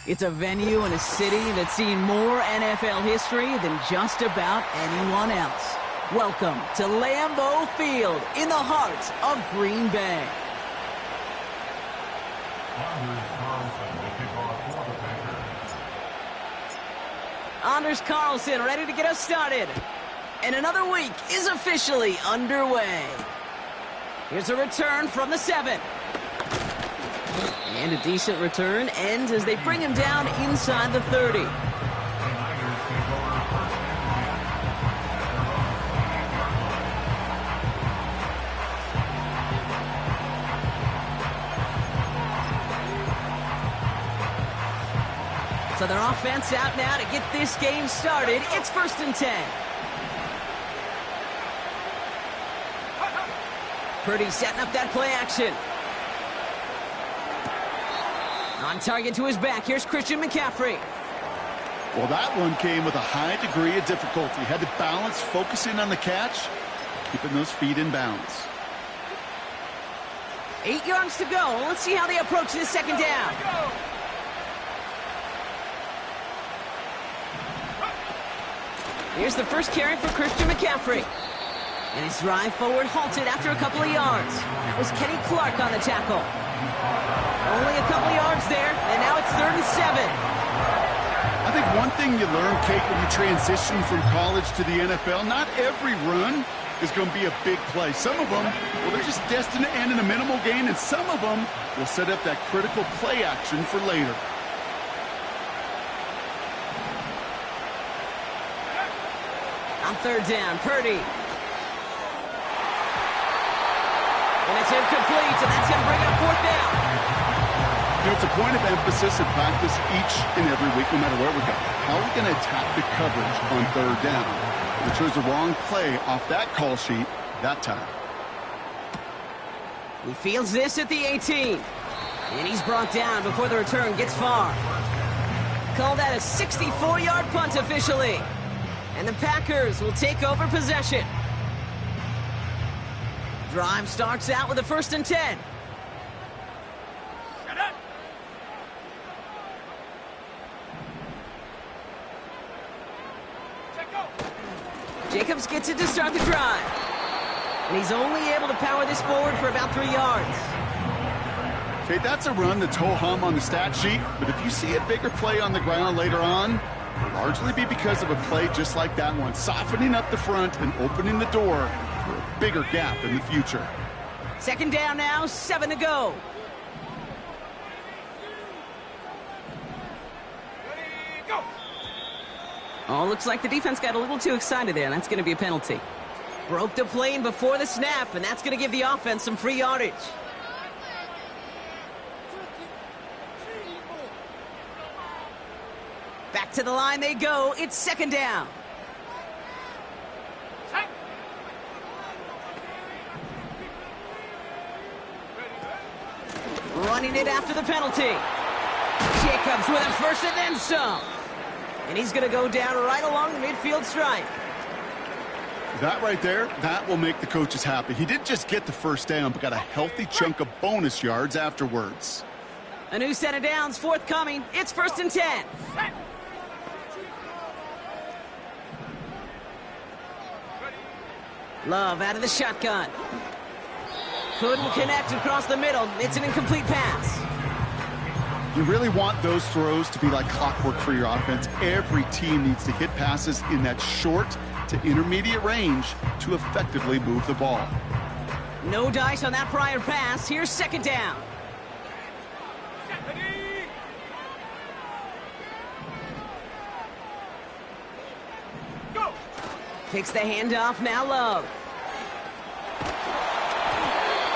It's a venue in a city that's seen more NFL history than just about anyone else. Welcome to Lambeau Field in the heart of Green Bay. Anders Carlson ready to get us started. And another week is officially underway. Here's a return from the 7. And a decent return ends as they bring him down inside the 30. So their offense out now to get this game started. It's 1st and 10. Purdy setting up that play action. On target to his back, here's Christian McCaffrey. Well, that one came with a high degree of difficulty. Had to balance, focusing on the catch, keeping those feet in bounds. 8 yards to go. Let's see how they approach this second down. Here's the first carry for Christian McCaffrey. And his drive forward halted after a couple of yards. That was Kenny Clark on the tackle. Only a couple of yards there, and now it's 3rd and 7. I think one thing you learn, Kate, when you transition from college to the NFL, not every run is going to be a big play. Some of them, well, they're just destined to end in a minimal gain, and some of them will set up that critical play action for later. On 3rd down, Purdy. And it's incomplete, and that's going to bring up 4th down. You know, it's a point of emphasis in practice each and every week, no matter where we go. How are we going to attack the coverage on 3rd down? We chose the wrong play off that call sheet that time. He fields this at the 18. And he's brought down before the return gets far. Call that a 64-yard punt officially. And the Packers will take over possession. Drive starts out with a 1st and 10. Jacobs gets it to start the drive. And he's only able to power this forward for about 3 yards. Okay, that's a run that's ho-hum on the stat sheet, but if you see a bigger play on the ground later on, it'll largely be because of a play just like that one, softening up the front and opening the door for a bigger gap in the future. 2nd down now, 7 to go. Oh, looks like the defense got a little too excited there, and that's going to be a penalty. Broke the plane before the snap, and that's going to give the offense some free yardage. Back to the line they go. It's 2nd down. Running it after the penalty. Jacobs with a 1st and then some. And he's going to go down right along the midfield stripe. That right there, that will make the coaches happy. He didn't just get the 1st down, but got a healthy chunk of bonus yards afterwards. A new set of downs forthcoming. It's 1st and 10. Love out of the shotgun. Couldn't connect across the middle. It's an incomplete pass. You really want those throws to be like clockwork for your offense. Every team needs to hit passes in that short to intermediate range to effectively move the ball. No dice on that prior pass. Here's 2nd down. Go. Takes the handoff, now Love.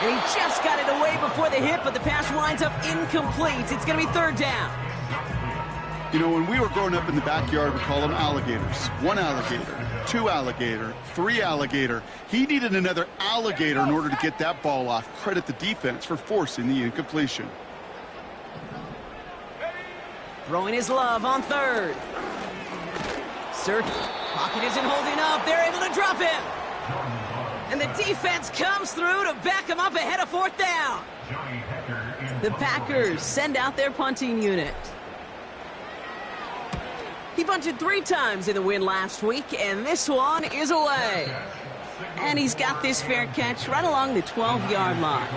And he just got it away before the hit, but the pass winds up incomplete. It's going to be 3rd down. You know, when we were growing up in the backyard, we call them alligators. 1 alligator, 2 alligator, 3 alligator. He needed another alligator in order to get that ball off. Credit the defense for forcing the incompletion. Throwing his Love on 3rd. Pocket isn't holding up. They're able to drop him. And the defense comes through to back him up ahead of 4th down. The Packers send out their punting unit. He bunted 3 times in the win last week, and this one is away. And he's got this fair catch right along the 12-yard line.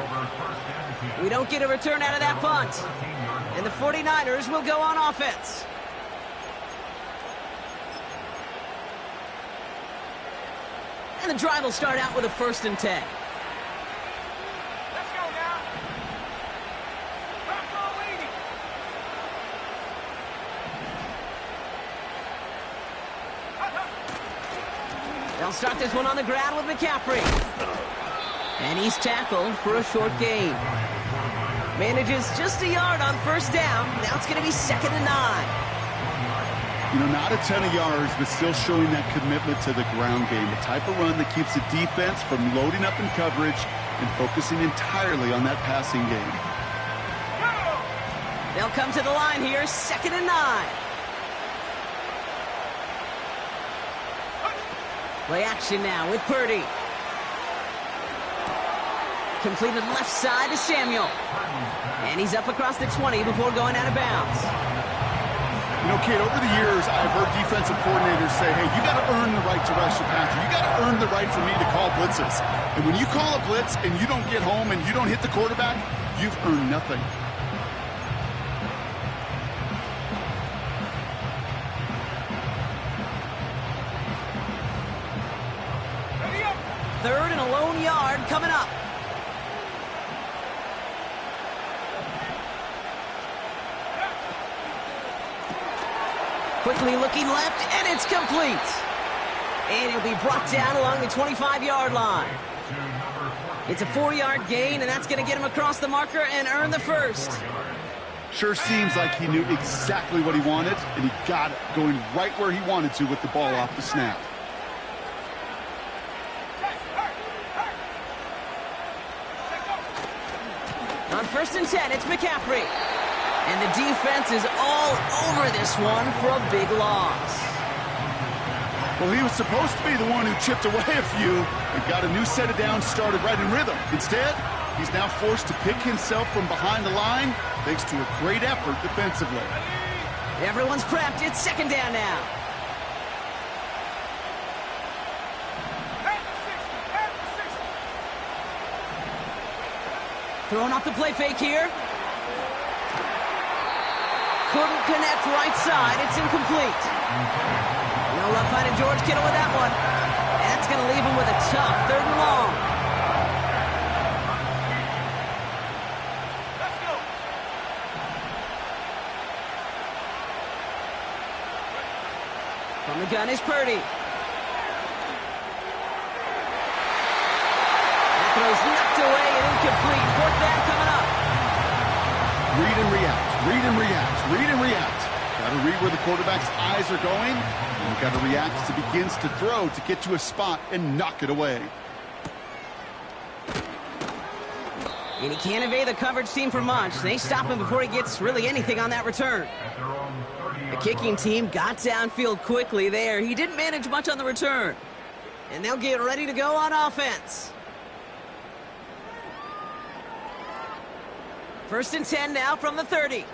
We don't get a return out of that punt. And the 49ers will go on offense. And the drive will start out with a 1st and 10. Let's go now. Back row leading. They'll start this one on the ground with McCaffrey. And he's tackled for a short gain. Manages just a yard on 1st down. Now it's going to be 2nd and 9. You know, not a ton of yards, but still showing that commitment to the ground game. The type of run that keeps the defense from loading up in coverage and focusing entirely on that passing game. They'll come to the line here, 2nd and 9. Play action now with Purdy. Completed left side to Samuel. And he's up across the 20 before going out of bounds. You know, Kate, over the years, I've heard defensive coordinators say, hey, you got to earn the right to rush the passer. You got to earn the right for me to call blitzes. And when you call a blitz and you don't get home and you don't hit the quarterback, you've earned nothing. Third and a lone yard coming up. Quickly looking left, and it's complete. And he'll be brought down along the 25-yard line. It's a 4-yard gain, and that's going to get him across the marker and earn the 1st. Sure seems like he knew exactly what he wanted, and he got it, going right where he wanted to with the ball off the snap. On 1st and 10, it's McCaffrey. And the defense is all over this one for a big loss. Well, he was supposed to be the one who chipped away a few and got a new set of downs started right in rhythm. Instead, he's now forced to pick himself from behind the line thanks to a great effort defensively. Everyone's prepped. It's 2nd down now. Throwing off the play fake here. Couldn't connect right side. It's incomplete. No luck finding George Kittle with that one. That's going to leave him with a tough 3rd and long. Let's go. From the gun is Purdy. That throw's knocked away and incomplete. 4th down coming up. Read and react, read and react, read and react. Got to read where the quarterback's eyes are going, and you've got to react as he begins to throw to get to a spot and knock it away. And he can't evade the coverage team for much. They stop him before he gets really anything on that return. The kicking team got downfield quickly there. He didn't manage much on the return. And they'll get ready to go on offense. 1st and 10 now from the 30. Here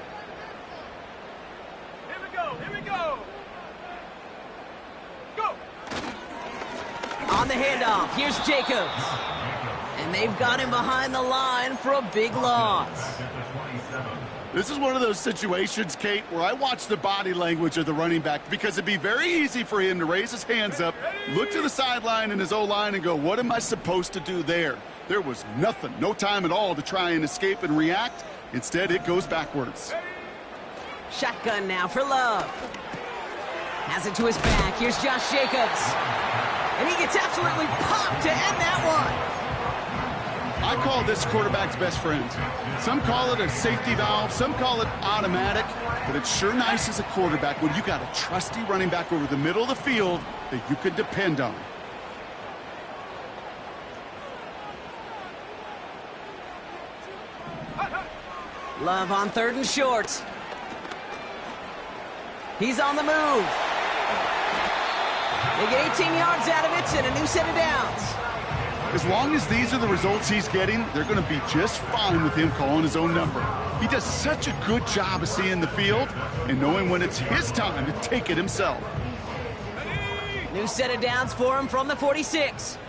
we go. Here we go. Go. On the handoff, here's Jacobs. And they've got him behind the line for a big loss. This is one of those situations, Kate, where I watch the body language of the running back because it'd be very easy for him to raise his hands up, look to the sideline in his O-line and go, what am I supposed to do there? There was nothing, no time at all to try and escape and react. Instead, it goes backwards. Shotgun now for Love. Has it to his back. Here's Josh Jacobs. And he gets absolutely popped to end that one. I call this quarterback's best friend. Some call it a safety valve, some call it automatic, but it's sure nice as a quarterback when you got a trusty running back over the middle of the field that you can depend on. Love on 3rd and short. He's on the move. They get 18 yards out of it and a new set of downs. As long as these are the results he's getting, they're going to be just fine with him calling his own number. He does such a good job of seeing the field and knowing when it's his time to take it himself. New set of downs for him from the 46.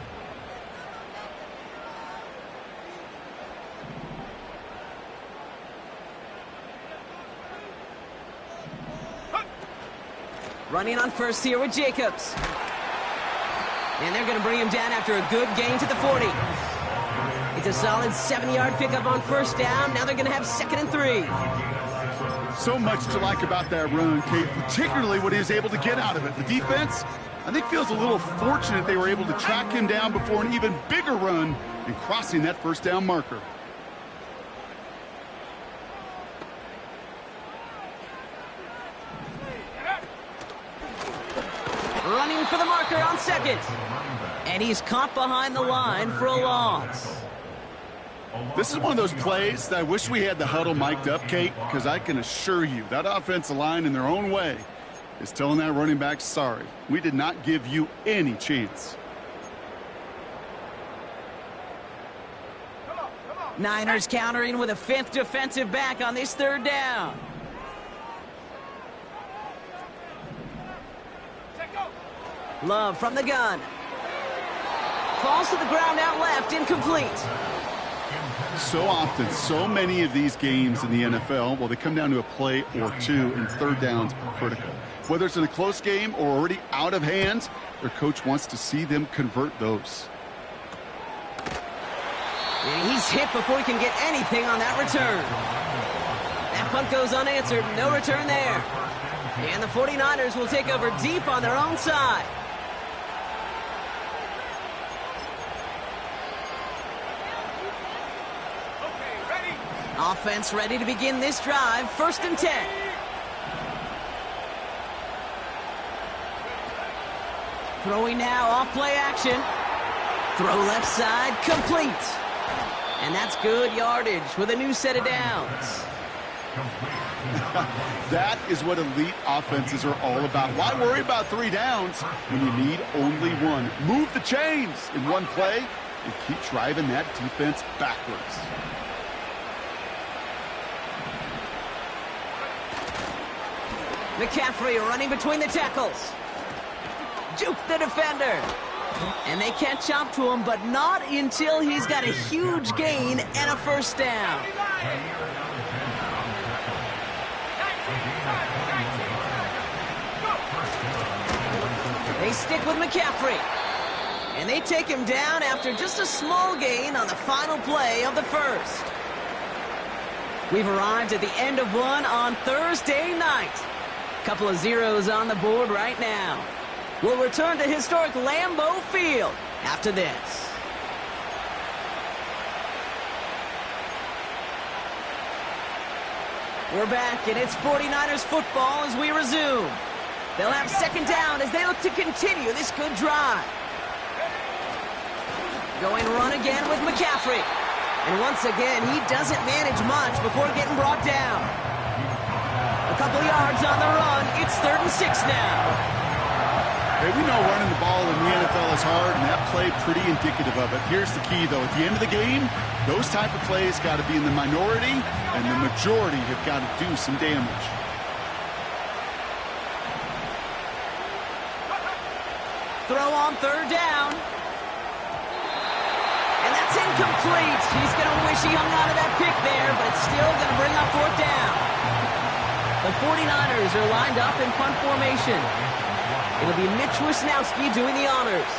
Running on first here with Jacobs. And they're going to bring him down after a good gain to the 40. It's a solid 7-yard pickup on first down. Now they're going to have 2nd and 3. So much to like about that run, Kate, particularly what he was able to get out of it. The defense, I think, feels a little fortunate they were able to track him down before an even bigger run and crossing that first down marker. Running for the marker on 2nd. And he's caught behind the line for a loss. This is one of those plays that I wish we had the huddle mic'd up, Kate, because I can assure you that offensive line in their own way is telling that running back, sorry, we did not give you any chance. Niners countering with a 5th defensive back on this 3rd down. Love from the gun. Falls to the ground out left, incomplete. So often, so many of these games in the NFL, well, they come down to a play or two, and 3rd downs are critical. Whether it's in a close game or already out of hand, their coach wants to see them convert those. And he's hit before he can get anything on that return. That punt goes unanswered, no return there. And the 49ers will take over deep on their own side. Offense ready to begin this drive. 1st and 10. Throwing now off play action. Throw left side, complete. And that's good yardage with a new set of downs. That is what elite offenses are all about. Why worry about 3 downs when you need only one? Move the chains in one play and keep driving that defense backwards. McCaffrey running between the tackles. Juke the defender. And they catch up to him, but not until he's got a huge gain and a 1st down. They stick with McCaffrey. And they take him down after just a small gain on the final play of the 1st. We've arrived at the end of one on Thursday night. Couple of zeros on the board right now. We'll return to historic Lambeau Field after this. We're back, and it's 49ers football as we resume. They'll have 2nd down as they look to continue this good drive. Going run again with McCaffrey. And once again, he doesn't manage much before getting brought down. A couple yards on the run. It's 3rd and 6 now. Hey, we know running the ball in the NFL is hard, and that play pretty indicative of it. Here's the key, though. At the end of the game, those type of plays got to be in the minority, and the majority have got to do some damage. Throw on 3rd down. And that's incomplete. He's going to wish he hung on to that pick there, but it's still going to bring up 4th down. The 49ers are lined up in punt formation. It'll be Mitch Wisnowski doing the honors.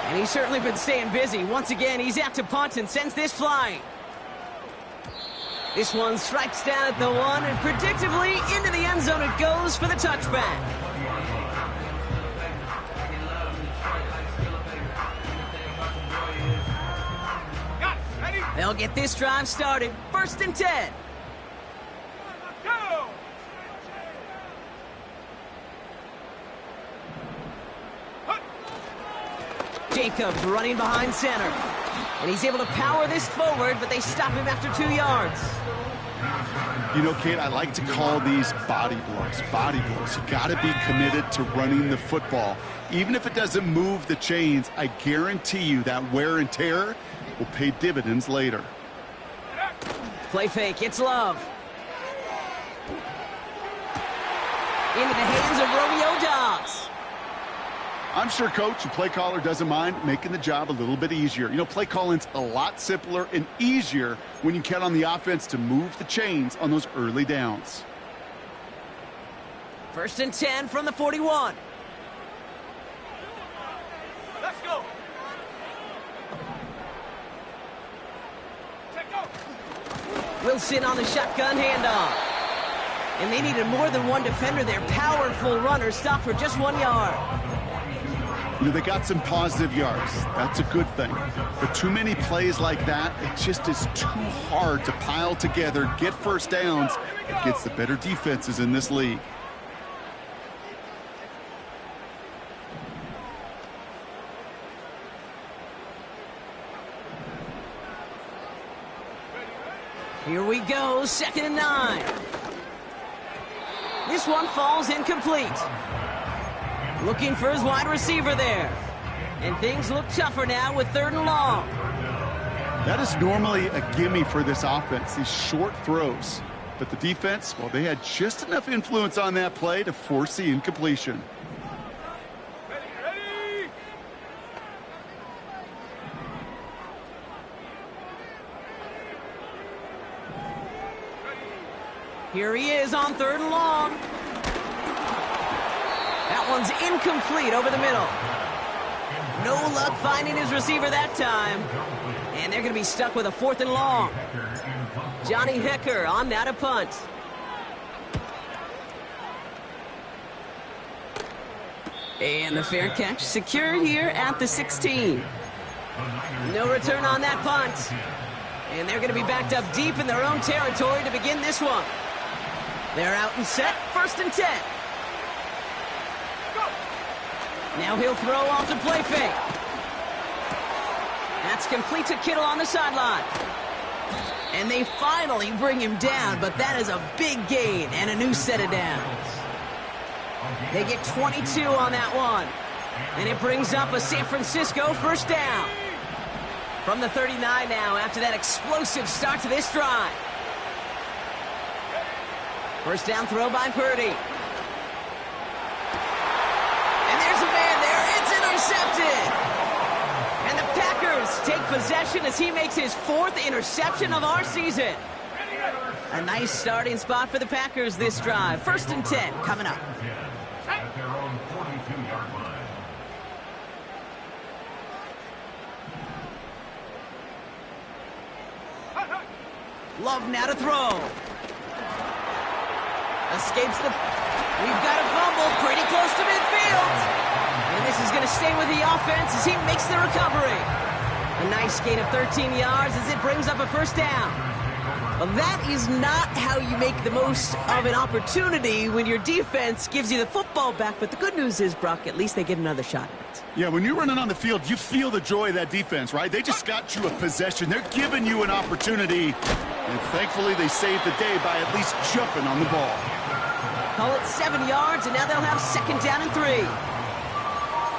And he's certainly been staying busy. Once again, he's out to punt and sends this flying. This one strikes down at the 1, and predictably into the end zone it goes for the touchback. They'll get this drive started. 1st and 10. Go! Jacobs running behind center. And he's able to power this forward, but they stop him after 2 yards. You know, Kate, I like to call these body blows. Body blows. You got to be committed to running the football. Even if it doesn't move the chains, I guarantee you that wear and tear will pay dividends later. Play fake. It's Love. Into the hands of Romeo Dobbs. I'm sure Coach, the play caller, doesn't mind making the job a little bit easier. You know, play calling's a lot simpler and easier when you count on the offense to move the chains on those early downs. 1st and 10 from the 41. Let's go. Take go. Wilson on the shotgun handoff. And they needed more than one defender there. Powerful runner stopped for just 1 yard. You know, they got some positive yards. That's a good thing. But too many plays like that, it just is too hard to pile together, get first downs against the better defenses in this league. Here we go, 2nd and 9. This one falls incomplete. Looking for his wide receiver there. And things look tougher now with 3rd and long. That is normally a gimme for this offense, these short throws. But the defense, well, they had just enough influence on that play to force the incompletion. Ready. Here he is on 3rd and long. That one's incomplete over the middle. No luck finding his receiver that time. And they're going to be stuck with a 4th and long. Johnny Hecker on that a punt. And the fair catch secured here at the 16. No return on that punt. And they're going to be backed up deep in their own territory to begin this one. They're out and set, 1st and 10. Now he'll throw off the play fake. That's complete to Kittle on the sideline. And they finally bring him down, but that is a big gain and a new set of downs. They get 22 on that one. And it brings up a San Francisco 1st down. From the 39 now after that explosive start to this drive. 1st down throw by Purdy. Intercepted. And the Packers take possession as he makes his 4th interception of our season. A nice starting spot for the Packers this drive. 1st and 10 coming up. Love now to throw. Escapes the... We've got a fumble pretty close to midfield. And this is going to stay with the offense as he makes the recovery. A nice gain of 13 yards as it brings up a 1st down. Well, that is not how you make the most of an opportunity when your defense gives you the football back. But the good news is, Brock, at least they get another shot at it. Yeah, when you're running on the field, you feel the joy of that defense, right? They just got you a possession. They're giving you an opportunity. And thankfully, they saved the day by at least jumping on the ball. Call it 7 yards, and now they'll have 2nd down and 3.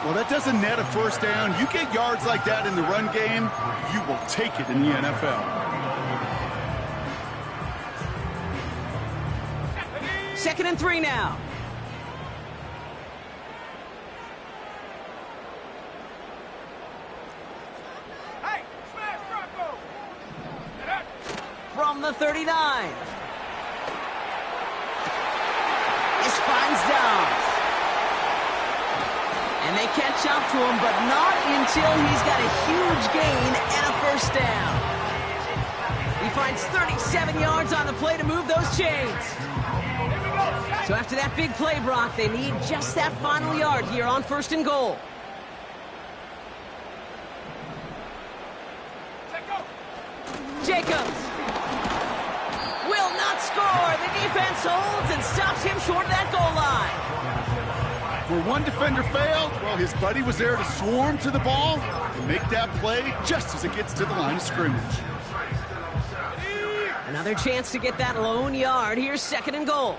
Well, that doesn't net a 1st down. You get yards like that in the run game, you will take it in the NFL. 2nd and 3 now. Hey, smash Bronco. From the 39. This finds Downs. And they catch up to him, but not until he's got a huge gain and a 1st down. He finds 37 yards on the play to move those chains. So after that big play, Brock, they need just that final yard here on 1st and goal. Jacobs will not score. The defense holds and stops him short of that goal line. Where one defender failed, well, his buddy was there to swarm to the ball and make that play just as it gets to the line of scrimmage. Another chance to get that lone yard. Here's 2nd and goal.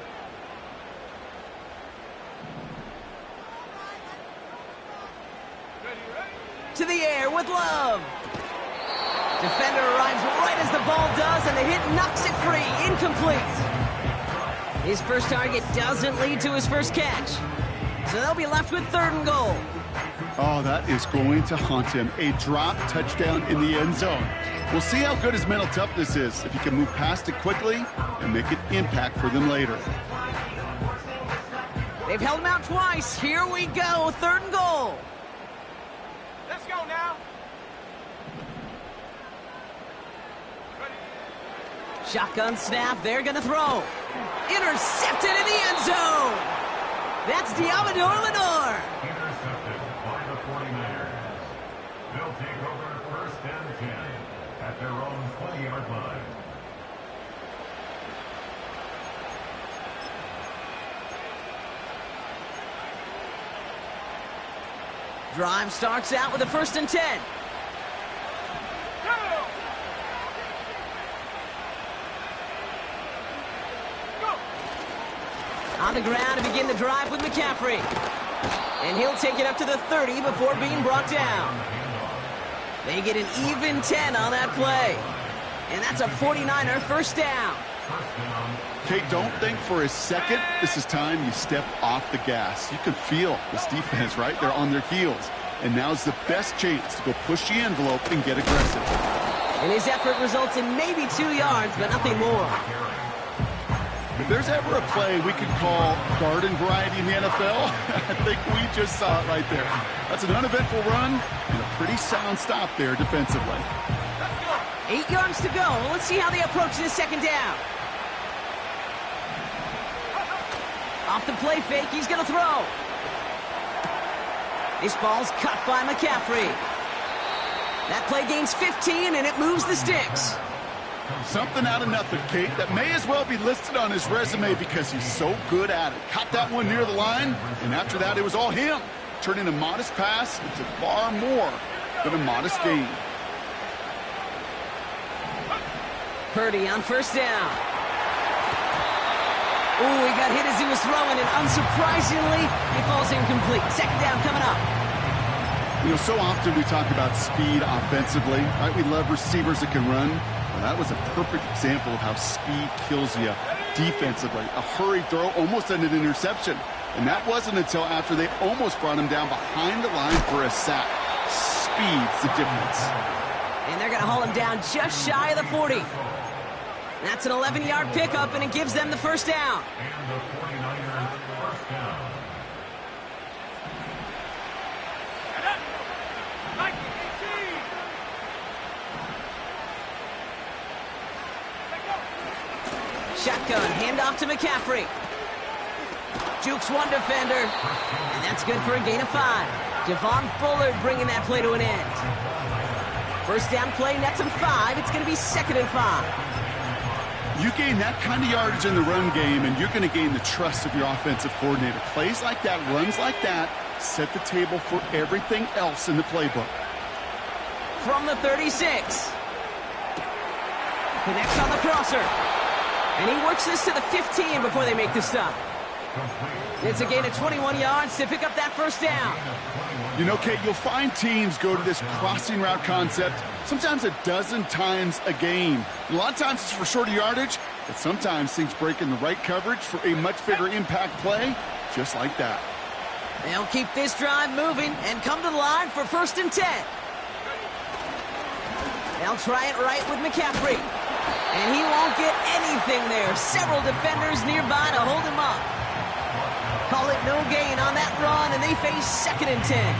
To the air with Love. Defender arrives right as the ball does, and the hit knocks it free. Incomplete. His first target doesn't lead to his first catch. So they'll be left with 3rd and goal. Oh, that is going to haunt him. A drop touchdown in the end zone. We'll see how good his mental toughness is, if he can move past it quickly and make an impact for them later. They've held him out twice. Here we go, 3rd and goal. Let's go now. Shotgun snap, they're gonna throw. Intercepted in the end zone. That's Diamador Lenore. Intercepted by the 49ers. They'll take over 1st and 10 at their own 20-yard line. Drive starts out with a 1st and 10. On the ground to begin the drive with McCaffrey. And he'll take it up to the 30 before being brought down. They get an even 10 on that play. And that's a 49er 1st down. Kate, don't think for a second this is time you step off the gas. You can feel this defense, right? They're on their heels. And now's the best chance to go push the envelope and get aggressive. And his effort results in maybe 2 yards, but nothing more. If there's ever a play we could call garden variety in the NFL, I think we just saw it right there. That's an uneventful run and a pretty sound stop there defensively. 8 yards to go. Let's see how they approach this 2nd down. Off the play fake, he's going to throw. This ball's cut by McCaffrey. That play gains 15, and it moves the sticks. Something out of nothing, Kate, that may as well be listed on his resume because he's so good at it. Caught that one near the line, and after that, it was all him. Turning a modest pass into far more than a modest gain. Purdy on 1st down. Ooh, he got hit as he was throwing, and unsurprisingly, he falls incomplete. 2nd down coming up. You know, so often we talk about speed offensively, right? We love receivers that can run. Well, that was a perfect example of how speed kills you defensively. A hurried throw almost ended an interception. And that wasn't until after they almost brought him down behind the line for a sack. Speed's the difference. And they're going to haul him down just shy of the 40. That's an 11-yard pickup, and it gives them the 1st down. And the 49ers 1st down. Shotgun, handoff to McCaffrey. Jukes one defender, and that's good for a gain of 5. Javon Bullard bringing that play to an end. 1st down play, nets him 5. It's going to be 2nd and 5. You gain that kind of yardage in the run game, and you're going to gain the trust of your offensive coordinator. Plays like that, runs like that, set the table for everything else in the playbook. From the 36. Connects on the crosser. And he works this to the 15 before they make the stop. It's a gain of 21 yards to pick up that 1st down. You know, Kate, you'll find teams go to this crossing route concept sometimes a dozen times a game. And a lot of times it's for shorter yardage, but sometimes things break in the right coverage for a much bigger impact play, just like that. They'll keep this drive moving and come to the line for 1st and 10. They'll try it right with McCaffrey. And he won't get anything there. Several defenders nearby to hold him up. Call it no gain on that run, and they face 2nd and 10.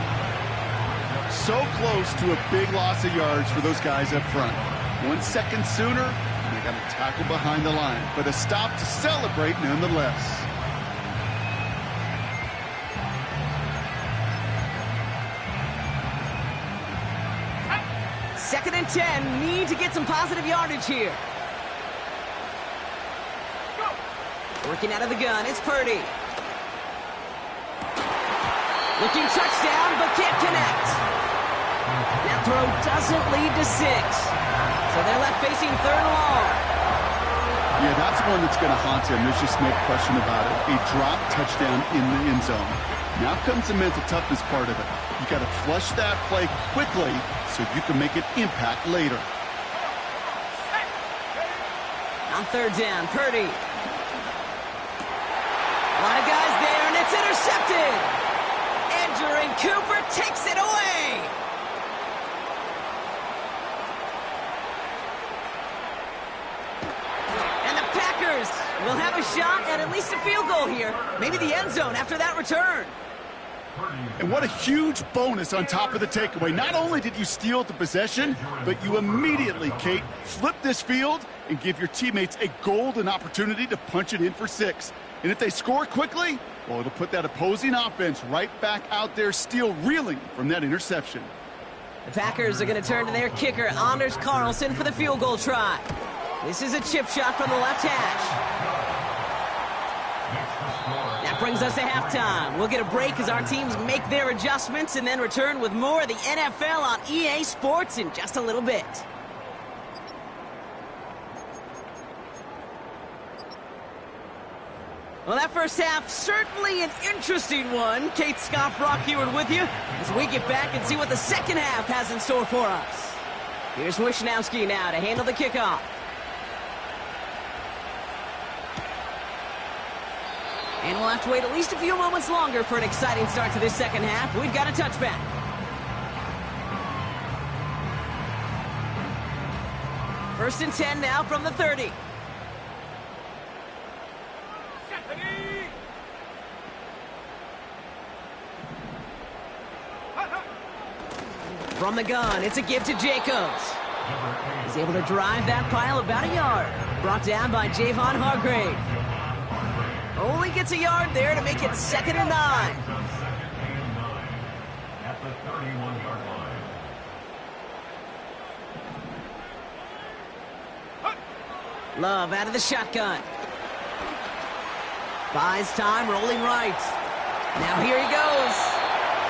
So close to a big loss of yards for those guys up front. 1 second sooner, and they got a tackle behind the line. But a stop to celebrate nonetheless. Second and 10, need to get some positive yardage here. Working out of the gun, it's Purdy. Looking touchdown, but can't connect. That throw doesn't lead to 6. So they're left facing 3rd and long. Yeah, that's one that's going to haunt him. There's just no question about it. A drop touchdown in the end zone. Now comes the mental toughness part of it. You got to flush that play quickly so you can make an impact later. On third down, Purdy. A lot of guys there, and it's intercepted. Edger and Cooper takes it away. And the Packers will have a shot at least a field goal here. Maybe the end zone after that return. And what a huge bonus on top of the takeaway. Not only did you steal the possession, but you immediately, Kate, flip this field and give your teammates a golden opportunity to punch it in for 6. And if they score quickly, well, it'll put that opposing offense right back out there, still reeling from that interception. The Packers are going to turn to their kicker, Anders Carlson, for the field goal try. This is a chip shot from the left hash. That brings us to halftime. We'll get a break as our teams make their adjustments and then return with more of the NFL on EA Sports in just a little bit. Well, that first half, certainly an interesting one. Kate, Scott, Brock Heward with you as we get back and see what the second half has in store for us. Here's Wishnowski now to handle the kickoff. And we'll have to wait at least a few moments longer for an exciting start to this second half. We've got a touchback. First and 10 now from the 30. From the gun, it's a give to Jacobs. He's able to drive that pile about a yard. Brought down by Javon Hargrave. Only gets a yard there to make it 2nd and 9. At the 31-yard line. Love out of the shotgun. Buys time, rolling right. Now here he goes.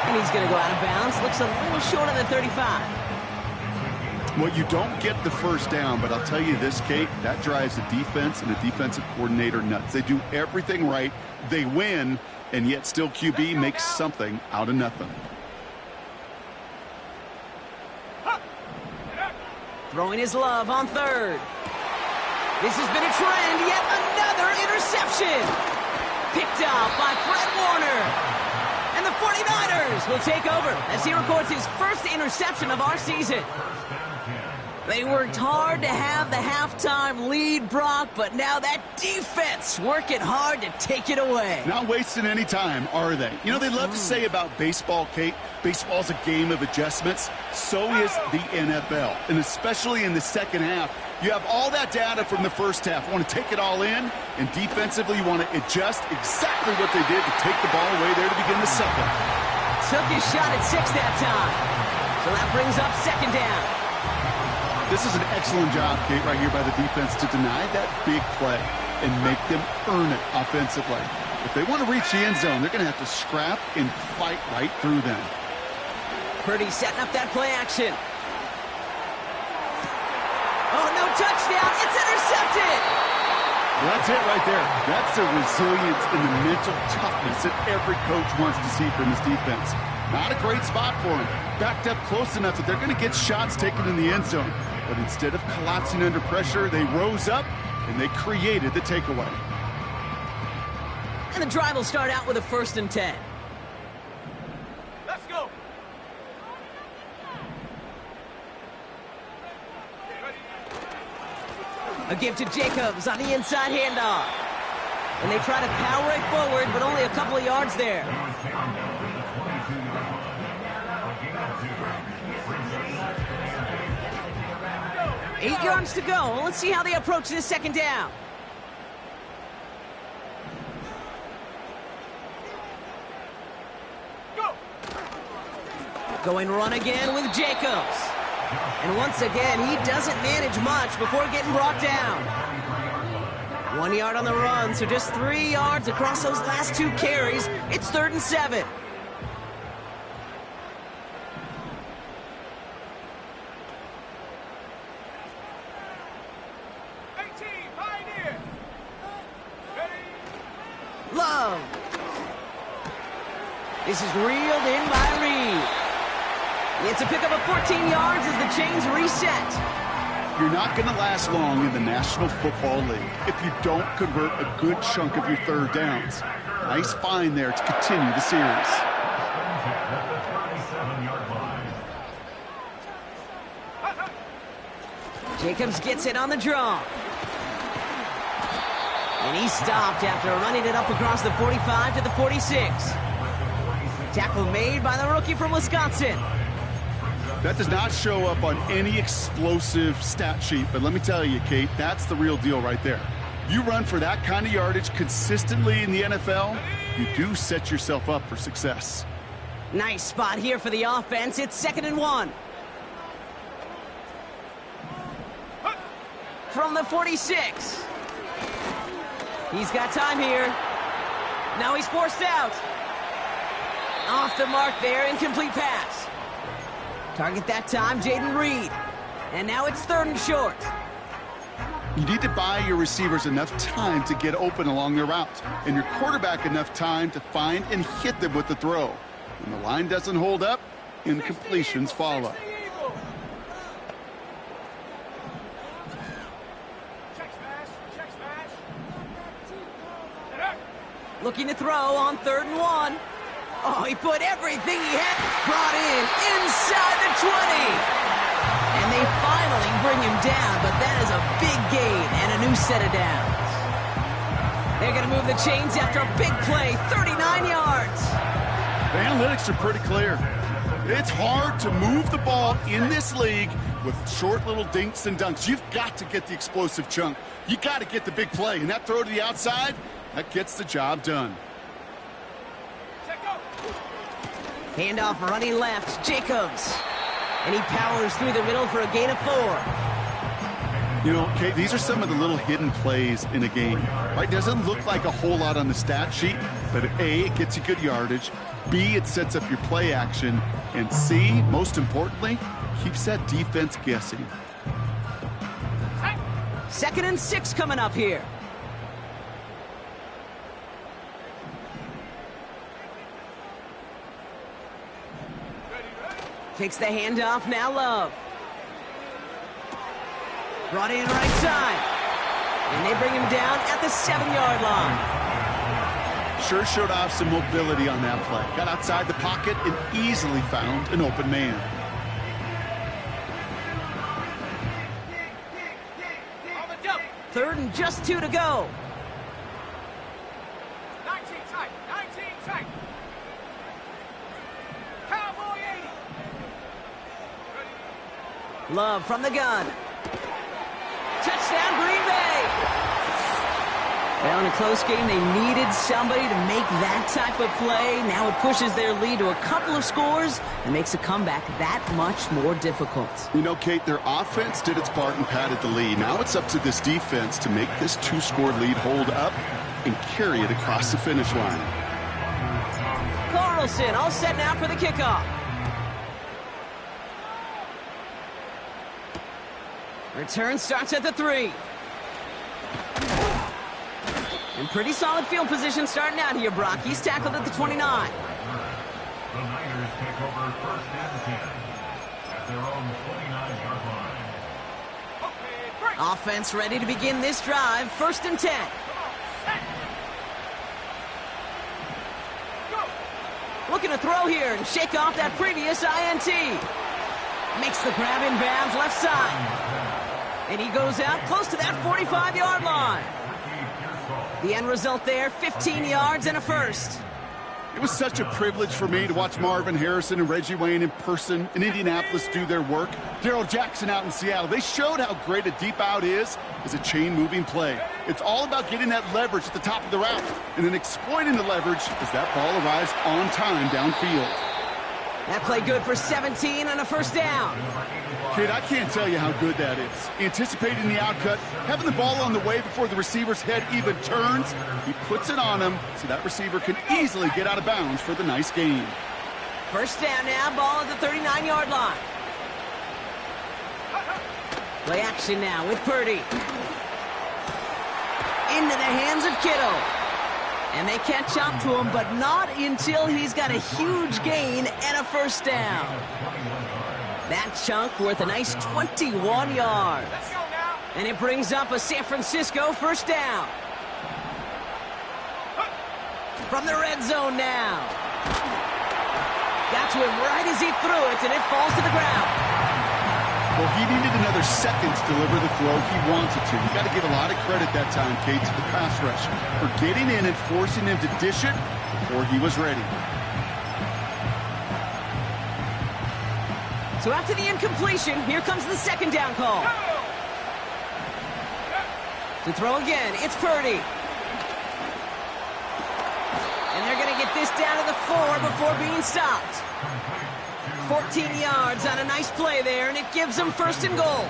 And he's going to go out of bounds. Looks a little short on the 35. Well, you don't get the first down, but I'll tell you this, Kate, that drives the defense and the defensive coordinator nuts. They do everything right, they win, and yet still QB makes something out of nothing. Throwing his Love on third. This has been a trend, yet another interception. Picked off by Fred Warner. And the 49ers will take over as he records his first interception of our season. They worked hard to have the halftime lead, Brock, but now that defense working hard to take it away. Not wasting any time, are they? You know, they love to say about baseball, Kate, baseball's a game of adjustments. So is the NFL, and especially in the second half. You have all that data from the first half. You want to take it all in, and defensively you want to adjust exactly what they did to take the ball away there to begin the second. Took his shot at 6 that time. So that brings up 2nd down. This is an excellent job, Kate, right here by the defense to deny that big play and make them earn it offensively. If they want to reach the end zone, they're going to have to scrap and fight right through them. Purdy setting up that play action. Oh, no touchdown. It's intercepted. Well, that's it right there. That's the resilience and the mental toughness that every coach wants to see from his defense. Not a great spot for him. Backed up close enough that they're going to get shots taken in the end zone. But instead of collapsing under pressure, they rose up and they created the takeaway. And the drive will start out with a 1st and 10. Let's go. A give to Jacobs on the inside handoff. And they try to power it forward, but only a couple of yards there. 8 yards to go. Let's see how they approach this 2nd down. Go. Going run again with Jacobs. And once again, he doesn't manage much before getting brought down. 1 yard on the run, so just 3 yards across those last 2 carries. It's 3rd and 7. Pioneer. This is reeled in by Reed. It's a pickup of 14 yards as the chains reset. You're not going to last long in the National Football League if you don't convert a good chunk of your third downs. Nice find there to continue the series. Jacobs gets it on the draw. And he stopped after running it up across the 45 to the 46. Tackle made by the rookie from Wisconsin. That does not show up on any explosive stat sheet, but let me tell you, Kate, that's the real deal right there. You run for that kind of yardage consistently in the NFL, you do set yourself up for success. Nice spot here for the offense. It's 2nd and 1. From the 46. He's got time here. Now he's forced out. Off the mark there, incomplete pass. Target that time, Jaden Reed. And now it's 3rd and short. You need to buy your receivers enough time to get open along their routes, and your quarterback enough time to find and hit them with the throw. When the line doesn't hold up, incompletions follow. Looking to throw on 3rd and 1. Oh, he put everything he had brought in inside the 20. And they finally bring him down, but that is a big gain and a new set of downs. They're going to move the chains after a big play, 39 yards. The analytics are pretty clear. It's hard to move the ball in this league with short little dinks and dunks. You've got to get the explosive chunk. You got to get the big play, and that throw to the outside, that gets the job done. Handoff running left, Jacobs. And he powers through the middle for a gain of 4. You know, Kate, these are some of the little hidden plays in a game. Right? Doesn't look like a whole lot on the stat sheet, but A, it gets you good yardage. B, it sets up your play action. And C, most importantly, keeps that defense guessing. 2nd and 6 coming up here. Takes the handoff, now Love. Brought in right side. And they bring him down at the 7-yard line. Sure showed off some mobility on that play. Got outside the pocket and easily found an open man. Third and just 2 to go. 19 tight, 19 tight. Cowboy 80. Love from the gun. Touchdown, Green Bay. Well, in a close game, they needed somebody to make that type of play. Now it pushes their lead to a couple of scores and makes a comeback that much more difficult. You know, Kate, their offense did its part and padded the lead. Now it's up to this defense to make this 2-score lead hold up and carry it across the finish line. Carlson all set now for the kickoff. Return starts at the 3. And pretty solid field position starting out here, Brock. He's tackled at the 29. The Niners take over 1st and 10 at their own 29-yard line. Offense ready to begin this drive. 1st and 10. Looking to throw here and shake off that previous INT. Makes the grab in bounds left side. And he goes out close to that 45-yard line. The end result there, 15 yards and a first. It was such a privilege for me to watch Marvin Harrison and Reggie Wayne in person in Indianapolis do their work. Darrell Jackson out in Seattle. They showed how great a deep out is as a chain-moving play. It's all about getting that leverage at the top of the route and then exploiting the leverage as that ball arrives on time downfield. That play good for 17 and a first down. Kid, I can't tell you how good that is. Anticipating the outcut, having the ball on the way before the receiver's head even turns, he puts it on him so that receiver can easily get out of bounds for the nice gain. First down now, ball at the 39-yard line. Play action now with Purdy. Into the hands of Kittle. And they catch up to him, but not until he's got a huge gain and a first down. That chunk worth a nice 21 yards. Let's go now. And it brings up a San Francisco first down. From the red zone now. Got to him right as he threw it, and it falls to the ground. Well, he needed another second to deliver the throw he wanted to. You got to give a lot of credit that time, Kate, to the pass rush for getting in and forcing him to dish it before he was ready. So after the incompletion, here comes the second down call. To throw again, it's Purdy. And they're going to get this down to the 4 before being stopped. 14 yards on a nice play there, and it gives them first and goal.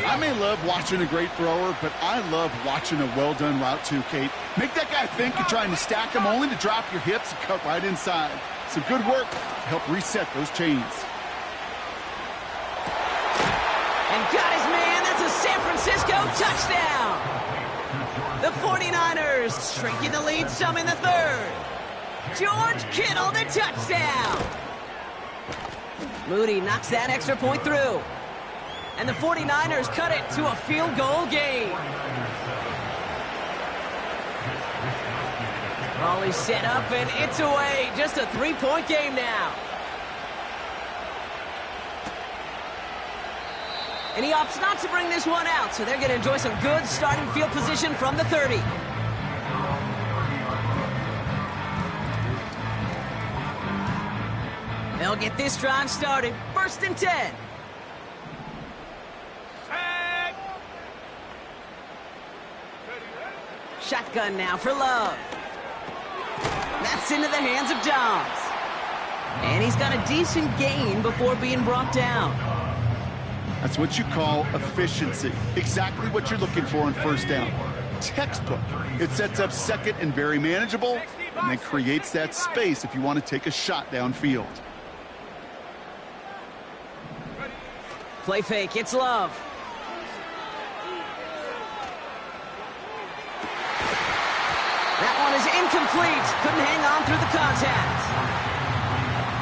I may love watching a great thrower, but I love watching a well-done route too, Kate. Make that guy think you're trying to stack him only to drop your hips and cut right inside. Some good work to help reset those chains. And got his man. That's a San Francisco touchdown. The 49ers shrinking the lead some in the third. George Kittle, the touchdown. Moody knocks that extra point through. And the 49ers cut it to a field goal game. Raleigh set up, and it's away. Just a 3-point game now. And he opts not to bring this one out, so they're going to enjoy some good starting field position from the 30. They'll get this drive started. First and 10. Tag. Shotgun now for Love. That's into the hands of Dobbs. And he's got a decent gain before being brought down. That's what you call efficiency. Exactly what you're looking for on first down. Textbook. It sets up second and very manageable, and then creates that space if you want to take a shot downfield. Play fake, it's Love. That one is incomplete. Couldn't hang on through the contact.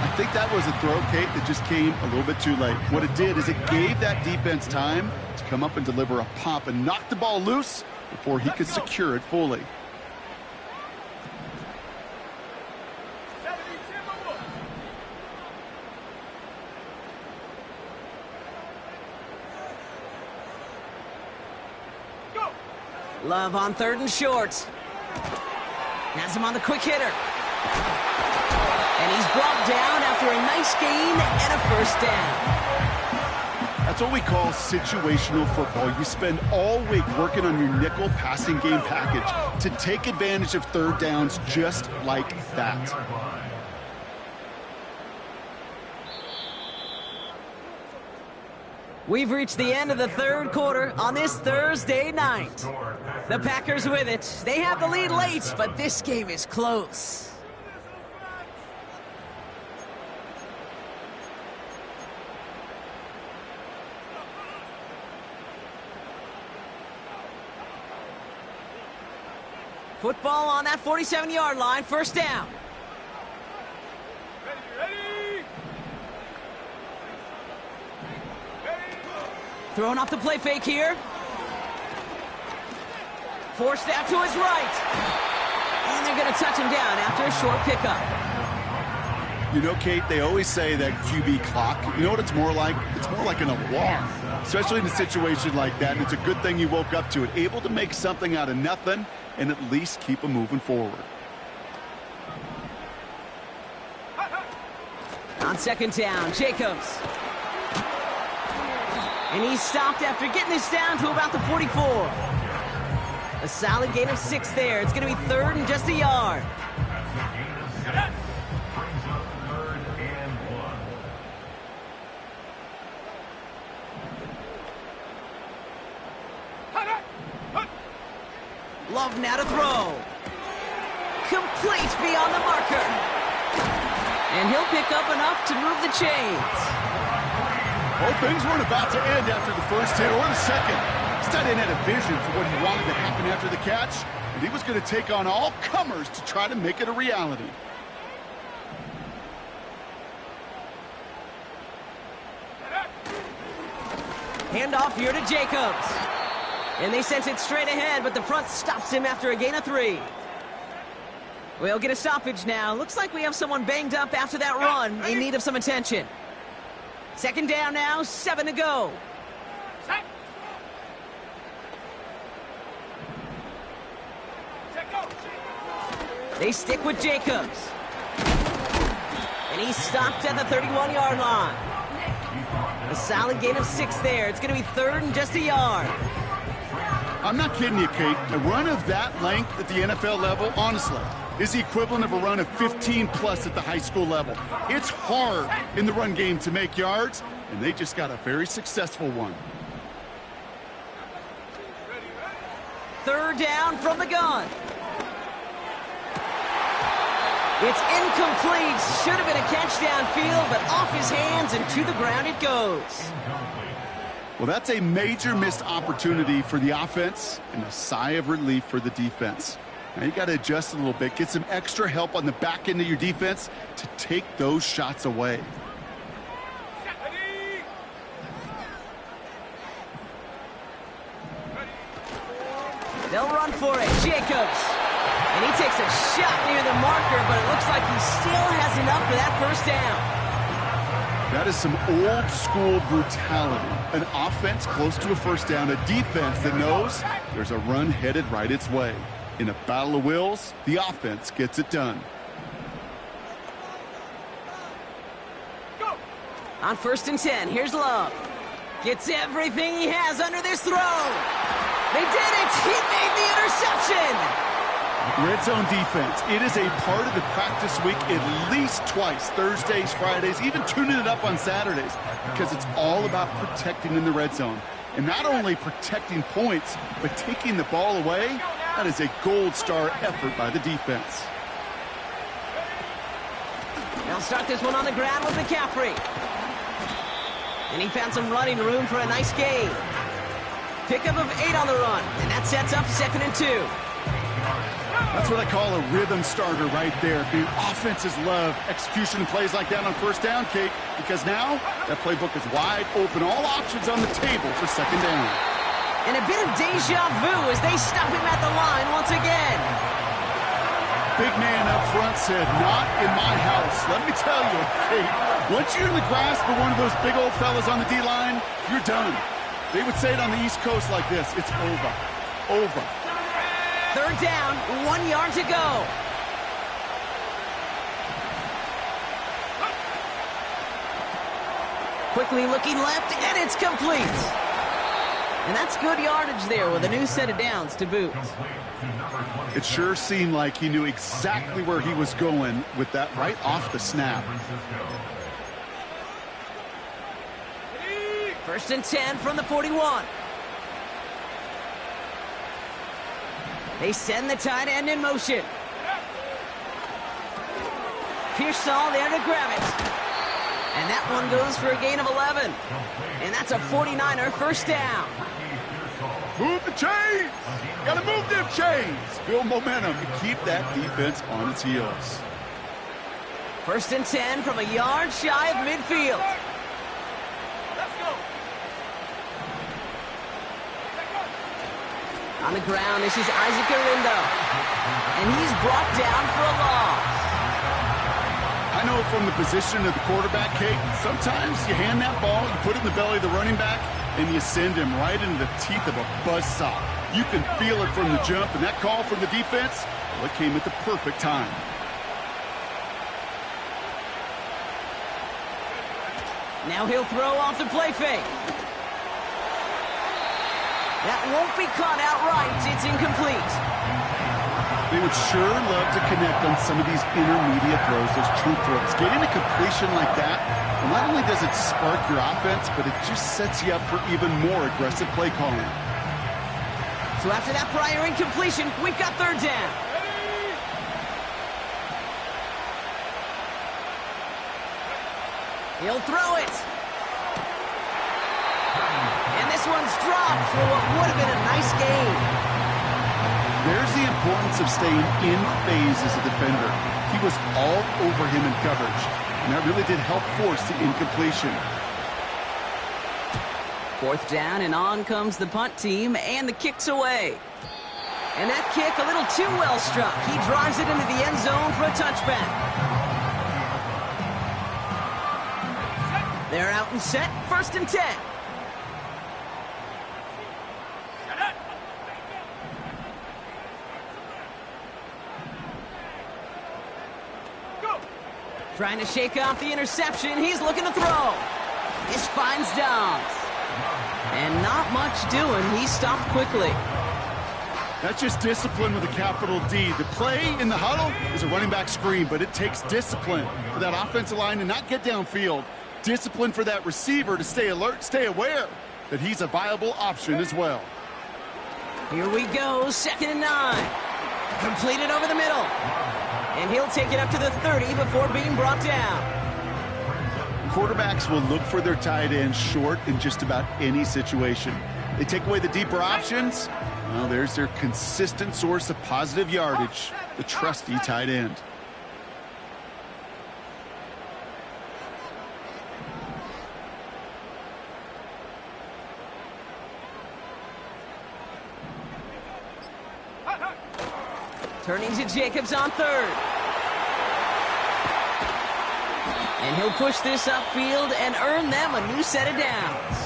I think that was a throw, Kate, that just came a little bit too late. What it did is it gave that defense time to come up and deliver a pop and knock the ball loose before he could secure it fully. Love on third and short. Has him on the quick hitter. And he's brought down after a nice gain and a first down. That's what we call situational football. You spend all week working on your nickel passing game package to take advantage of third downs just like that. We've reached the end of the third quarter on this Thursday night. The Packers with it. They have the lead late, but this game is close. Football on that 47-yard line, first down. Throwing off the play fake here. Forced out to his right. And they're going to touch him down after a short pickup. You know, Kate, they always say that QB clock, you know what it's more like? It's more like an alarm, especially in a situation like that. And it's a good thing you woke up to it, able to make something out of nothing and at least keep them moving forward. On second down, Jacobs. And he's stopped after getting this down to about the 44. A solid gain of 6 there. It's going to be third and just a yard. Love now to throw. Complete beyond the marker. And he'll pick up enough to move the chains. Well, things weren't about to end after the first hit or the second. This tight end had a vision for what he wanted to happen after the catch, and he was going to take on all comers to try to make it a reality. Handoff here to Jacobs. And they sent it straight ahead, but the front stops him after a gain of 3. We'll get a stoppage now. Looks like we have someone banged up after that run, in need of some attention. Second down now, 7 to go. They stick with Jacobs. And he's stopped at the 31-yard line. A solid gain of 6 there. It's going to be 3rd and just a yard. I'm not kidding you, Kate. A run of that length at the NFL level, honestly, is the equivalent of a run of 15-plus at the high school level. It's hard in the run game to make yards, and they just got a very successful one. 3rd down from the gun. It's incomplete. Should have been a catch downfield, but off his hands and to the ground it goes. Well, that's a major missed opportunity for the offense and a sigh of relief for the defense. Now you got to adjust a little bit, get some extra help on the back end of your defense to take those shots away. They'll run for it. Jacobs. And he takes a shot near the marker, but it looks like he still has enough for that first down. That is some old school brutality. An offense close to a first down, a defense that knows there's a run headed right its way. In a battle of wills, the offense gets it done. On 1st and 10, here's Love. Gets everything he has under this throw. They did it! He made the interception! Red zone defense. It is a part of the practice week at least twice, Thursdays, Fridays, even tuning it up on Saturdays, because it's all about protecting in the red zone. And not only protecting points, but taking the ball away. That is a gold star effort by the defense. They'll start this one on the ground with McCaffrey. And he found some running room for a nice gain. Pickup of 8 on the run, and that sets up 2nd and 2. That's what I call a rhythm starter right there. The offenses love execution and plays like that on 1st down, Kate, because now that playbook is wide open. All options on the table for 2nd down. And a bit of deja vu as they stop him at the line once again. Big man up front said, "Not in my house." Let me tell you, Kate, once you're in the grasp of one of those big old fellas on the D-line, you're done. They would say it on the East Coast like this: it's over. Over. 3rd down, 1 yard to go. Quickly looking left, and it's complete. And that's good yardage there with a new set of downs to boot. It sure seemed like he knew exactly where he was going with that right off the snap. 1st and 10 from the 41. They send the tight end in motion. Pearsall there to grab it. And that one goes for a gain of 11. And that's a 49er first down. Move the chains! Gotta move them chains! Build momentum to keep that defense on its heels. 1st and 10 from a yard shy of midfield. On the ground, this is Isaac Arindo. And he's brought down for a loss. I know from the position of the quarterback, Kate, sometimes you hand that ball, you put it in the belly of the running back, and you send him right into the teeth of a buzzsaw. You can feel it from the jump, and that call from the defense, well, it came at the perfect time. Now he'll throw off the play fake. That won't be caught outright. It's incomplete. They would sure love to connect on some of these intermediate throws, those true throws. Getting a completion like that, well, not only does it spark your offense, but it just sets you up for even more aggressive play calling. So after that prior incompletion, we've got 3rd down. He'll throw it. And this one's dropped for what would have been a nice gain. There's the importance of staying in phase as a defender. He was all over him in coverage, and that really did help force the incompletion. 4th down, and on comes the punt team, and the kick's away. And that kick a little too well struck. He drives it into the end zone for a touchback. They're out and set, 1st and 10. Trying to shake off the interception. He's looking to throw. This finds Downs. And not much doing. He stopped quickly. That's just discipline with a capital D. The play in the huddle is a running back screen, but it takes discipline for that offensive line to not get downfield. Discipline for that receiver to stay alert, stay aware that he's a viable option as well. Here we go, 2nd and 9. Completed over the middle. And he'll take it up to the 30 before being brought down. Quarterbacks will look for their tight end short in just about any situation. They take away the deeper options. Well, there's their consistent source of positive yardage, the trusty tight end. Turning to Jacobs on 3rd. And he'll push this upfield and earn them a new set of downs.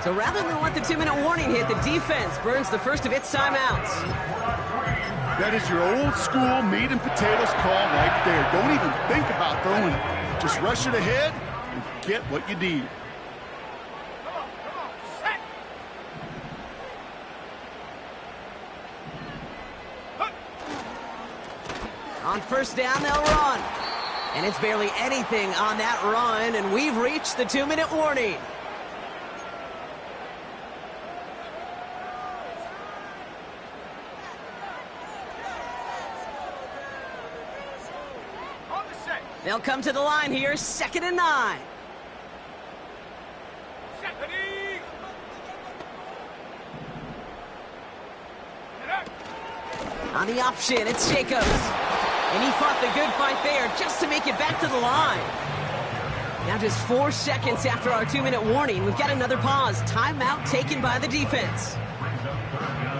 So rather than let the 2-minute warning hit, the defense burns the first of its timeouts. That is your old school meat and potatoes call right there. Don't even think about throwing it. Just rush it ahead and get what you need. On 1st down, they'll run. And it's barely anything on that run, and we've reached the 2-minute warning. They'll come to the line here, 2nd and 9. On the option, it's Jacobs. And he fought the good fight there just to make it back to the line. Now just 4 seconds after our 2-minute warning, we've got another pause. Timeout taken by the defense.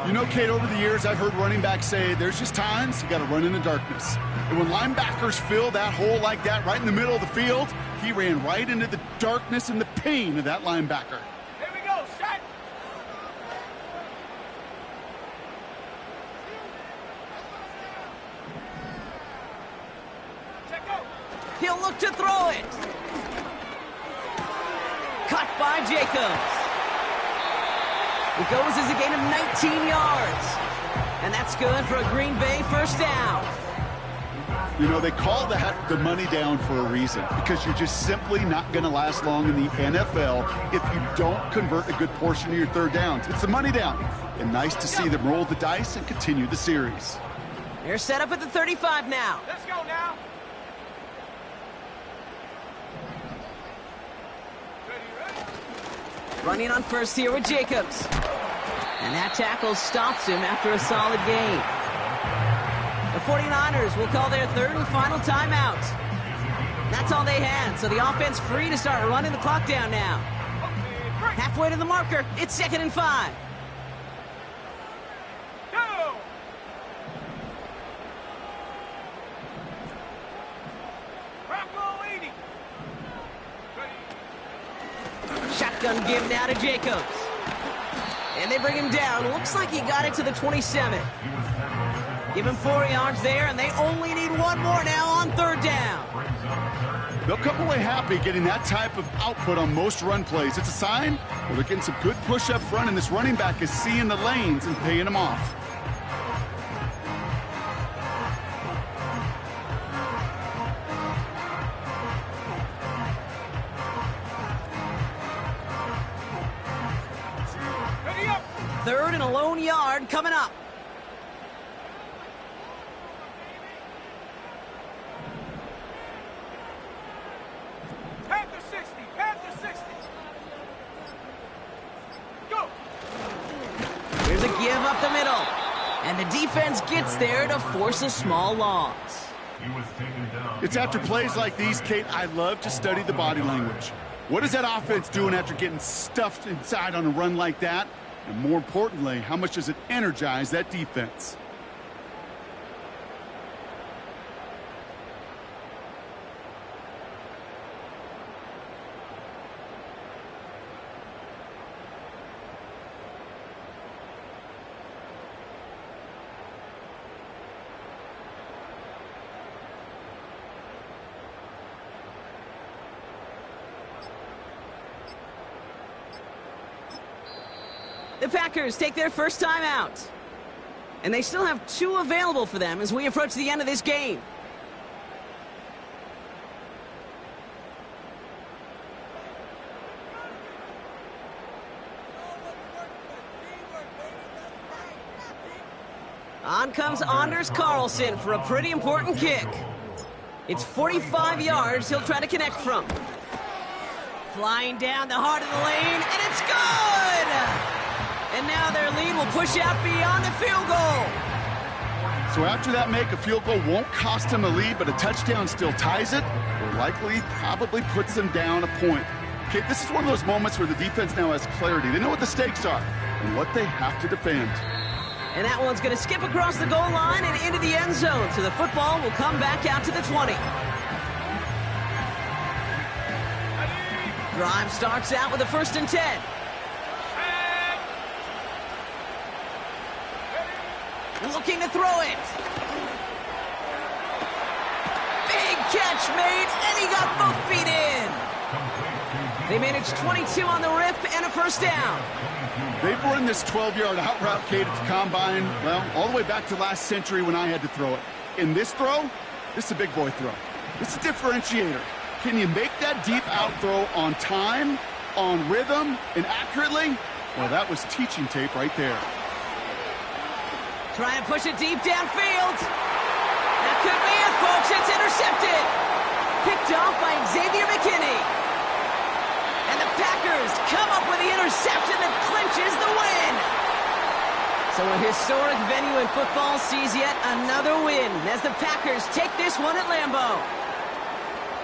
You know, Kate, over the years, I've heard running backs say there's just times you got to run in the darkness. And when linebackers fill that hole like that right in the middle of the field, he ran right into the darkness and the pain of that linebacker. Here we go, set. He'll look to throw it. Cut by Jacobs. It goes as a gain of 19 yards. And that's good for a Green Bay 1st down. You know, they call that the money down for a reason, because you're just simply not going to last long in the NFL if you don't convert a good portion of your 3rd downs. It's the money down. And nice to see them roll the dice and continue the series. They're set up at the 35 now. Let's go now. Running on 1st here with Jacobs. And that tackle stops him after a solid gain. The 49ers will call their 3rd and final timeout. That's all they had, so the offense free to start running the clock down now. Halfway to the marker, it's 2nd and 5. Go! Bronco 80. Shotgun give now to Jacobs. And they bring him down. Looks like he got it to the 27. Give him 4 yards there, and they only need 1 more now on 3rd down. They'll come away happy getting that type of output on most run plays. It's a sign, well, they're getting some good push up front, and this running back is seeing the lanes and paying them off. Ready up. 3rd and a lone yard coming up. Panther 60. Panther 60. Go. Here's a give up the middle. And And the defense gets there to force a small loss. He was taken down. It's after plays like these, Kate, I love to study the body language. What is that offense doing after getting stuffed inside on a run like that? And more importantly, how much does it energize that defense? The Packers take their first time out. And they still have 2 available for them as we approach the end of this game. On comes Anders Carlson for a pretty important kick. It's 45 yards he'll try to connect from. Flying down the heart of the lane, and it's good! And now their lead will push out beyond the field goal. So after that make, a field goal won't cost them a lead, but a touchdown still ties it, or likely probably puts them down a point. Okay, this is one of those moments where the defense now has clarity. They know what the stakes are and what they have to defend. And that one's going to skip across the goal line and into the end zone, so the football will come back out to the 20. Drive starts out with a 1st and 10. Looking to throw it. Big catch made, and he got both feet in. They managed 22 on the rip and a 1st down. They've run this 12-yard out route, Kate, at the combine, well, all the way back to last century when I had to throw it. In this throw, this is a big boy throw. This is a differentiator. Can you make that deep out throw on time, on rhythm, and accurately? Well, that was teaching tape right there. Trying to push it deep downfield. That could be it, folks. It's intercepted. Picked off by Xavier McKinney. And the Packers come up with the interception that clinches the win. So a historic venue in football sees yet another win as the Packers take this one at Lambeau.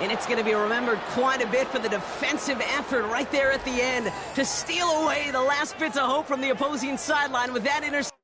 And it's going to be remembered quite a bit for the defensive effort right there at the end to steal away the last bits of hope from the opposing sideline with that interception.